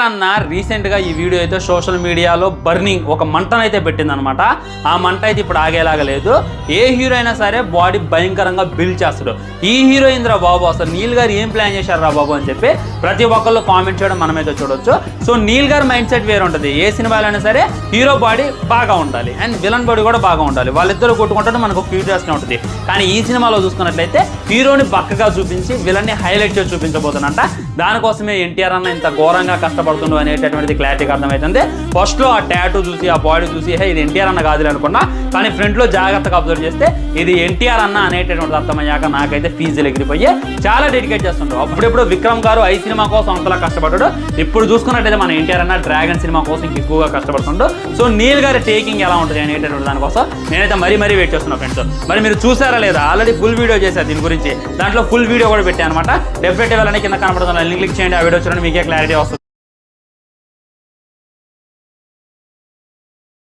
అన్న రీసెంట్ గా ఈ వీడియో అయితే సోషల్ మీడియాలో బర్నింగ్ ఒక మంటనైతే పెట్టిందనమాట. ఆ మంట అయితే ఇప్పుడు ఆగేలాగా లేదు. ఏ హీరో అయినా సరే బాడీ భయంకరంగా బిల్డ్ చేస్తాడు. ఈ హీరోయిన్ రా బాబు, అసలు నీల్ గారు ఏం ప్లాన్ చేశారు రా బాబు అని చెప్పి ప్రతి ఒక్కళ్ళు కామెంట్ చేయడం మనమైతే చూడొచ్చు. సో నీల్ గారు మైండ్ సెట్ వేరు ఉంటుంది. ఏ సినిమాలైనా సరే హీరో బాడీ బాగా ఉండాలి అండ్ విలన్ బాడీ కూడా బాగా ఉండాలి. వాళ్ళిద్దరు కొట్టుకుంటే మనకు క్యూరియాసిటీ ఉంటుంది. కానీ ఈ సినిమాలో చూసుకున్నట్లయితే హీరోని బక్కగా చూపించి విలన్ ని హైలైట్ చేసి చూపించబోతున్నట్ట. దానికోసమే ఎన్టీఆర్ అన్న ఇంత ఘోరంగా కష్టపడుతుండు అనేటటువంటిది క్లారిటీగా అర్థమవుతుంది. ఫస్ట్ లో ఆ టాటూ చూసి ఆ బాడీ చూసి ఇది ఎన్టీఆర్ అన్న కాదు అనుకున్నా, కానీ ఫ్రంట్ లో జాగ్రత్తగా అబ్జర్వ్ చేస్తే ఇది ఎన్టీఆర్ అన్న అనేటటువంటిది అర్థమయ్యాక నాకైతే ఫీజులు ఎగిరిపోయి చాలా డెడికేట్ చేస్తుంటారు. అప్పుడెప్పుడు విక్రమ్ గారు ఐ సినిమా కోసం అంతలా కష్టపడ్డాడు. ఇప్పుడు చూసుకున్నట్లయితే మన ఎన్టీఆర్ అన్న డ్రాగన్ సినిమా కోసం ఎక్కువగా కష్టపడుతుండు. సో నీల్ గారి టేకింగ్ ఎలా ఉంటుంది అనేటటువంటి దానికోసం నేనైతే మరీ వెయిట్ చేస్తున్నా ఫ్రెండ్స్. మరి మీరు చూసారా లేదా? ఆల్రెడీ ఫుల్ వీడియో చేశారు దీని గురించి. దాంట్లో ఫుల్ వీడియో కూడా పెట్టాను అనమాట. డెఫినెట్గా వెళ్ళని కింద కనపడుతున్న లింక్ క్లిక్ చేయండి. ఆ వీడియో చూడండి, మీకే క్లారిటీ వస్తుంది.